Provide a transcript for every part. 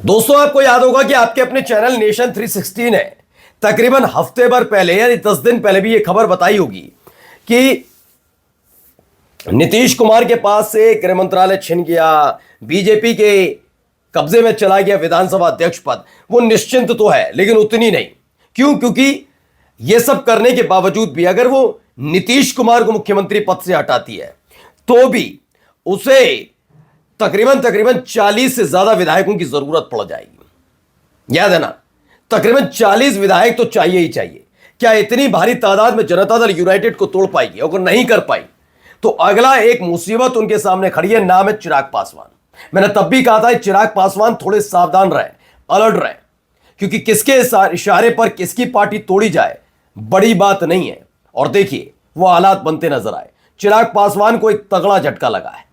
दोस्तों, आपको याद होगा कि आपके अपने चैनल नेशन 360 ने तकरीबन हफ्ते भर पहले यानी 10 दिन पहले भी यह खबर बताई होगी कि नीतीश कुमार के पास से गृह मंत्रालय छिन गया, बीजेपी के कब्जे में चला गया विधानसभा अध्यक्ष पद। वो निश्चिंत तो है लेकिन उतनी नहीं। क्यों? क्योंकि यह सब करने के बावजूद भी अगर वो नीतीश कुमार को मुख्यमंत्री पद से हटाती है तो भी उसे तकरीबन 40 से ज्यादा विधायकों की जरूरत पड़ जाएगी। याद है ना, तकरीबन 40 विधायक तो चाहिए ही चाहिए। क्या इतनी भारी तादाद में जनता दल यूनाइटेड को तोड़ पाएगी? अगर नहीं कर पाई तो अगला एक मुसीबत उनके सामने खड़ी है, नाम है चिराग पासवान। मैंने तब भी कहा था चिराग पासवान थोड़े सावधान रहे, अलर्ट रहे, क्योंकि किसके इशारे पर किसकी पार्टी तोड़ी जाए बड़ी बात नहीं है। और देखिए वो हालात बनते नजर आए। चिराग पासवान को एक तगड़ा झटका लगा है,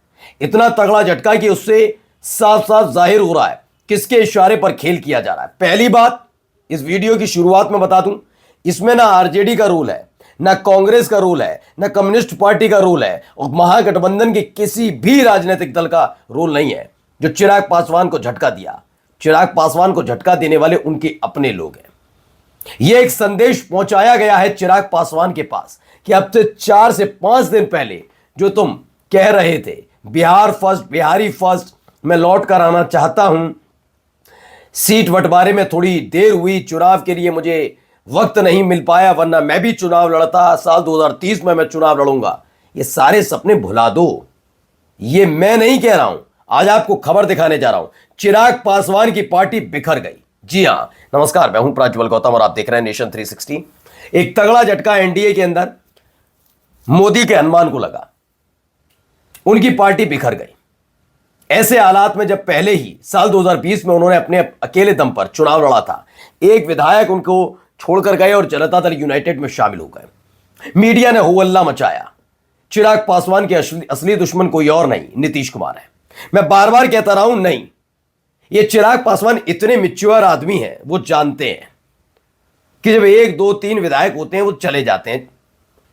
इतना तगड़ा झटका कि उससे साफ साफ जाहिर हो रहा है किसके इशारे पर खेल किया जा रहा है। पहली बात इस वीडियो की शुरुआत में बता दूं, इसमें ना आरजेडी का रोल है, ना कांग्रेस का रोल है, ना कम्युनिस्ट पार्टी का रोल है, और महागठबंधन के किसी भी राजनीतिक दल का रोल नहीं है जो चिराग पासवान को झटका दिया। चिराग पासवान को झटका देने वाले उनके अपने लोग हैं। यह एक संदेश पहुंचाया गया है चिराग पासवान के पास कि अब से 4 से 5 दिन पहले जो तुम कह रहे थे बिहार फर्स्ट, बिहारी फर्स्ट, मैं लौट कर आना चाहता हूं, सीट बंटवारे में थोड़ी देर हुई, चुनाव के लिए मुझे वक्त नहीं मिल पाया, वरना मैं भी चुनाव लड़ता, साल 2030 में मैं चुनाव लड़ूंगा, ये सारे सपने भुला दो। ये मैं नहीं कह रहा हूं, आज आपको खबर दिखाने जा रहा हूं। चिराग पासवान की पार्टी बिखर गई। जी हां, नमस्कार, मैं हूं प्रज्वल गौतम और आप देख रहे हैं नेशन 360। एक तगड़ा झटका एनडीए के अंदर मोदी के अनुमान को लगा, उनकी पार्टी बिखर गई। ऐसे हालात में जब पहले ही साल 2020 में उन्होंने अपने अकेले दम पर चुनाव लड़ा था, एक विधायक उनको छोड़कर गए और जनता दल यूनाइटेड में शामिल हो गए। मीडिया ने हो हल्ला मचाया। चिराग पासवान के असली दुश्मन कोई और नहीं, नीतीश कुमार है। मैं बार बार कहता रहा हूं, नहीं, ये चिराग पासवान इतने मिच्योर आदमी हैं, वो जानते हैं कि जब 1, 2, 3 विधायक होते हैं वो चले जाते हैं।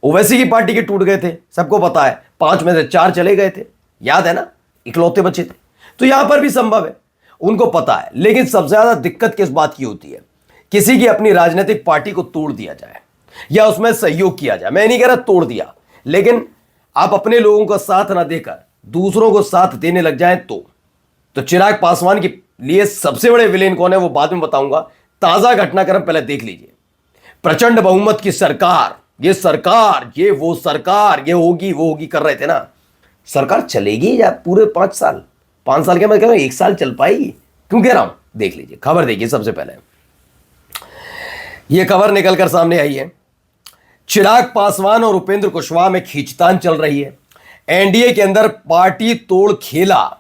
ओवैसी की पार्टी के टूट गए थे, सबको पता है, 5 में से 4 चले गए थे, याद है ना, इकलौते बचे थे। तो यहां पर भी संभव है, उनको पता है। लेकिन सबसे ज्यादा दिक्कत किस बात की होती है? किसी की अपनी राजनीतिक पार्टी को तोड़ दिया जाए या उसमें सहयोग किया जाए। मैं नहीं कह रहा तोड़ दिया, लेकिन आप अपने लोगों का साथ ना देकर दूसरों को साथ देने लग जाए तो चिराग पासवान के लिए सबसे बड़े विलेन कौन है वो बाद में बताऊंगा। ताजा घटनाक्रम पहले देख लीजिए। प्रचंड बहुमत की सरकार, ये सरकार, ये वो सरकार, ये होगी वो होगी कर रहे थे ना। सरकार चलेगी या पूरे 5 साल, 5 साल के मैं कह रहा हूं 1 साल चल पाएगी? क्यों कह रहा हूं, देख लीजिए, खबर देखिए। सबसे पहले यह खबर निकलकर सामने आई है, चिराग पासवान और उपेंद्र कुशवाहा में खींचतान चल रही है, एनडीए के अंदर पार्टी तोड़ खेला।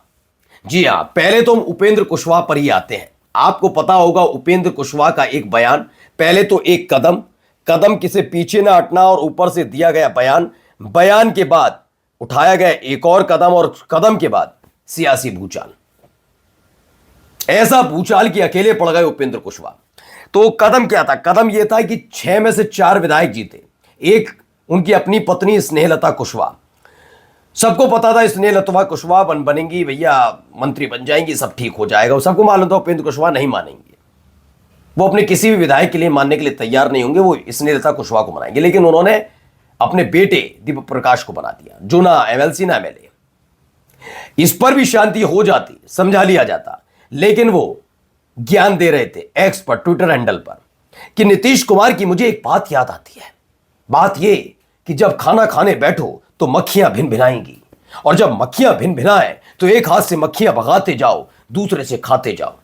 जी हां, पहले तो हम उपेंद्र कुशवाहा पर ही आते हैं। आपको पता होगा उपेंद्र कुशवाहा का एक बयान, पहले तो एक कदम किसे पीछे ना हटना, और ऊपर से दिया गया बयान के बाद उठाया गया एक और कदम, और कदम के बाद सियासी भूचाल। ऐसा भूचाल कि अकेले पड़ गए उपेंद्र कुशवाहा। तो कदम क्या था? कदम यह था कि 6 में से 4 विधायक जीते, एक उनकी अपनी पत्नी स्नेहलता कुशवाहा। सबको पता था स्नेहलता कुशवाहा बनेंगी, भैया मंत्री बन जाएंगी, सब ठीक हो जाएगा। सबको मालूम था उपेंद्र कुशवाहा नहीं मानेंगे, वो अपने किसी भी विधायक के लिए मानने के लिए तैयार नहीं होंगे, वो स्नेहलता कुशवाहा को बनाएंगे। लेकिन उन्होंने अपने बेटे दीपक प्रकाश को बना दिया, जो ना एमएलसी ना एमएलए। इस पर भी शांति हो जाती, समझा लिया जाता। लेकिन वो ज्ञान दे रहे थे एक्स पर, ट्विटर हैंडल पर, कि नीतीश कुमार की मुझे एक बात याद आती है। बात यह कि जब खाना खाने बैठो तो मक्खियां भिन भिनाएंगी, और जब मक्खियां भिन भिनाएं तो एक हाथ से मक्खियां भगाते जाओ, दूसरे से खाते जाओ।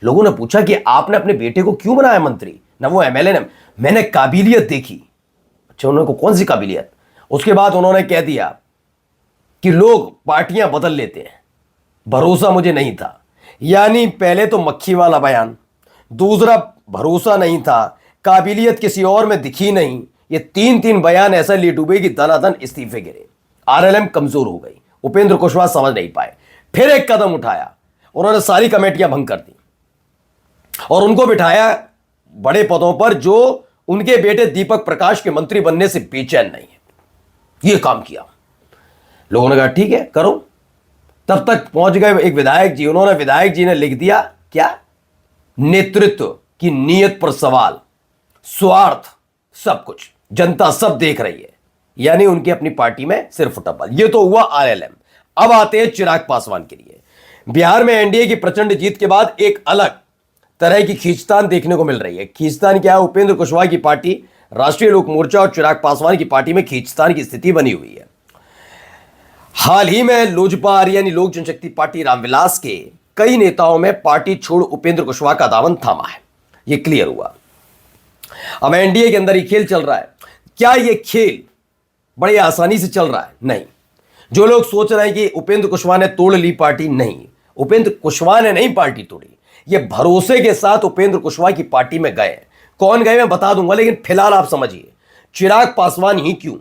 लोगों ने पूछा कि आपने अपने बेटे को क्यों बनाया मंत्री, ना वो एमएलए ने? मैंने काबिलियत देखी। अच्छा, उन्होंने कौन सी काबिलियत? उसके बाद उन्होंने कह दिया कि लोग पार्टियां बदल लेते हैं, भरोसा मुझे नहीं था। यानी पहले तो मक्खी वाला बयान, दूसरा भरोसा नहीं था, काबिलियत किसी और में दिखी नहीं। ये 3 बयान ऐसा ले डूबे कि दनादन इस्तीफे गिरे, आरएलएम कमजोर हो गई। उपेंद्र कुशवाहा समझ नहीं पाए, फिर एक कदम उठाया, उन्होंने सारी कमेटियां भंग कर दी और उनको बिठाया बड़े पदों पर जो उनके बेटे दीपक प्रकाश के मंत्री बनने से बेचैन नहीं है। यह काम किया। लोगों ने कहा ठीक है करो। तब तक पहुंच गए एक विधायक जी, उन्होंने, विधायक जी ने लिख दिया क्या नेतृत्व की नीयत पर सवाल, स्वार्थ, सब कुछ जनता सब देख रही है, यानी उनकी अपनी पार्टी में सिर्फ टप्पल। ये तो हुआ आरएलएम। अब आते हैं चिराग पासवान के लिए। बिहार में एनडीए की प्रचंड जीत के बाद एक अलग तरह की खींचतान देखने को मिल रही है। खींचतान क्या है? उपेंद्र कुशवाहा की पार्टी राष्ट्रीय लोक मोर्चा और चिराग पासवान की पार्टी में खींचतान की स्थिति बनी हुई है। हाल ही में लोजपा यानी लोक जनशक्ति पार्टी रामविलास के कई नेताओं में पार्टी छोड़ उपेंद्र कुशवाहा का दामन थामा है, यह क्लियर हुआ। अब एनडीए के अंदर ही खेल चल रहा है। क्या यह खेल बड़ी आसानी से चल रहा है? नहीं। जो लोग सोच रहे हैं कि उपेंद्र कुशवाहा ने तोड़ ली पार्टी, नहीं, उपेंद्र कुशवाहा ने नहीं पार्टी तोड़ी। ये भरोसे के साथ उपेंद्र कुशवाहा की पार्टी में गए। कौन गए मैं बता दूंगा, लेकिन फिलहाल आप समझिए चिराग पासवान ही क्यों।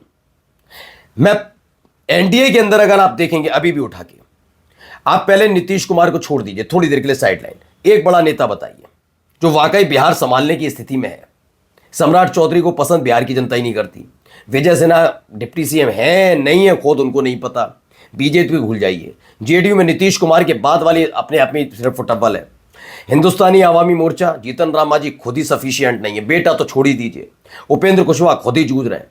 मैं एनडीए के अंदर अगर आप देखेंगे अभी भी उठा के, आप पहले नीतीश कुमार को छोड़ दीजिए थोड़ी देर के लिए साइडलाइन। एक बड़ा नेता बताइए जो वाकई बिहार संभालने की स्थिति में है। सम्राट चौधरी को पसंद बिहार की जनता ही नहीं करती। विजय सिन्हा डिप्टी सीएम है नहीं है खुद उनको नहीं पता। बीजेपी भूल जाइए। जेडीयू में नीतीश कुमार के बाद वाली अपने आप में सिर्फ फुटबॉल है। हिंदुस्तानी आवामी मोर्चा जीतन राम मांझी खुद ही सफिशिएंट नहीं है, बेटा तो छोड़ ही दीजिए। उपेंद्र कुशवाहा खुद ही जूझ रहे हैं।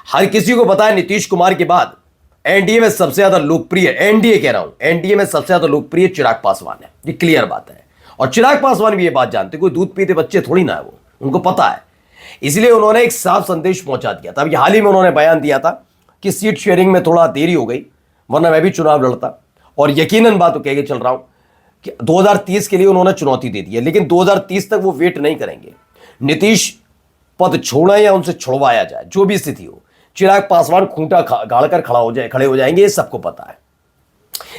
हर किसी को पता है नीतीश कुमार के बाद एनडीए में सबसे ज्यादा लोकप्रिय, एनडीए कह रहा हूं, एनडीए में सबसे ज्यादा लोकप्रिय चिराग पासवान है। ये क्लियर बात है और चिराग पासवान भी ये बात जानते, कोई दूध पीते बच्चे थोड़ी ना है वो, उनको पता है। इसलिए उन्होंने एक साफ संदेश पहुंचा दिया था। अभी हाल ही में उन्होंने बयान दिया था कि सीट शेयरिंग में थोड़ा देरी हो गई, वरना मैं भी चुनाव लड़ता। और यकीनन बात तो कह के चल रहा हूं कि 2030 के लिए उन्होंने चुनौती दे दी है, लेकिन 2030 तक वो वेट नहीं करेंगे। नीतीश पद छोड़े या उनसे छुड़वाया जाए, जो भी स्थिति हो, चिराग पासवान खूंटा गाड़कर खड़े हो जाएंगे, ये सबको पता है।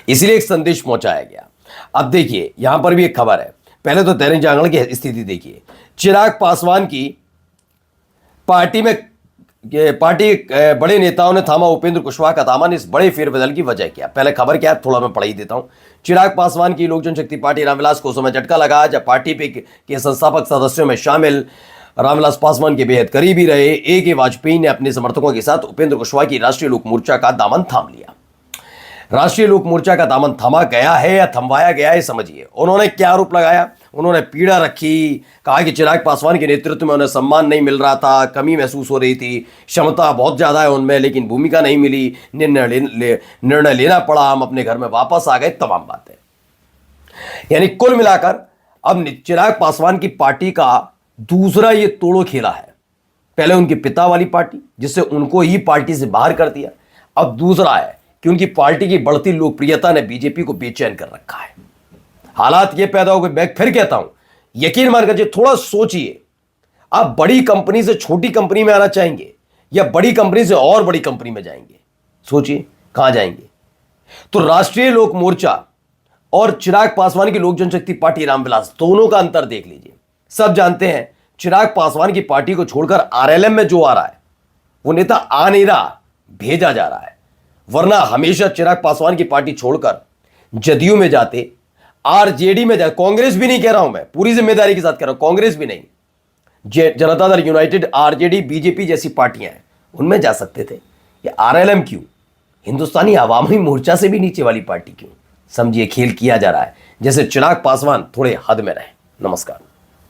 इसलिए एक संदेश पहुंचाया गया। अब देखिए यहां पर भी एक खबर है। पहले तो दैनिक जागरण की स्थिति देखिए। चिराग पासवान की पार्टी बड़े नेताओं ने थामा उपेंद्र कुशवाहा का दामन। इस बड़े फेरबदल की वजह क्या? पहले खबर क्या है थोड़ा मैं पढ़ ही देता हूं। चिराग पासवान की लोक जनशक्ति पार्टी रामविलास को समय झटका लगा, जब पार्टी के संस्थापक सदस्यों में शामिल रामविलास पासवान के बेहद करीबी रहे ए.के. वाजपेयी ने अपने समर्थकों के साथ उपेंद्र कुशवाहा की राष्ट्रीय लोक मोर्चा का दामन थाम लिया। राष्ट्रीय लोक मोर्चा का दामन थमा गया है या थमवाया गया है, समझिए। उन्होंने क्या आरोप लगाया? उन्होंने पीड़ा रखी, कहा कि चिराग पासवान के नेतृत्व में उन्हें सम्मान नहीं मिल रहा था, कमी महसूस हो रही थी, क्षमता बहुत ज़्यादा है उनमें लेकिन भूमिका नहीं मिली, निर्णय लेना पड़ा, हम अपने घर में वापस आ गए, तमाम बातें। यानी कुल मिलाकर अब चिराग पासवान की पार्टी का दूसरा ये तोड़ो खेला है। पहले उनके पिता वाली पार्टी जिससे उनको ही पार्टी से बाहर कर दिया, अब दूसरा है कि उनकी पार्टी की बढ़ती लोकप्रियता ने बीजेपी को बेचैन कर रखा है। हालात ये पैदा हो गए। मैं फिर कहता हूं, यकीन मान कर थोड़ा सोचिए, आप बड़ी कंपनी से छोटी कंपनी में आना चाहेंगे या बड़ी कंपनी से और बड़ी कंपनी में जाएंगे? सोचिए कहां जाएंगे। तो राष्ट्रीय लोक मोर्चा और चिराग पासवान की लोक जनशक्ति पार्टी रामविलास, दोनों का अंतर देख लीजिए। सब जानते हैं चिराग पासवान की पार्टी को छोड़कर आरएलएम में जो आ रहा है वो नेता आ नहीं रहा, भेजा जा रहा है। वरना हमेशा चिराग पासवान की पार्टी छोड़कर जदयू में जाते, आरजेडी में जाते, कांग्रेस भी नहीं कह रहा हूं मैं, पूरी जिम्मेदारी के साथ कह रहा हूं, कांग्रेस भी नहीं, Janata Dal United, RJD, BJP जैसी पार्टियां हैं उनमें जा सकते थे। ये आरएलएम क्यों? हिंदुस्तानी आवामी मोर्चा से भी नीचे वाली पार्टी क्यों? समझिए खेल किया जा रहा है, जैसे चिराग पासवान थोड़े हद में रहे। नमस्कार।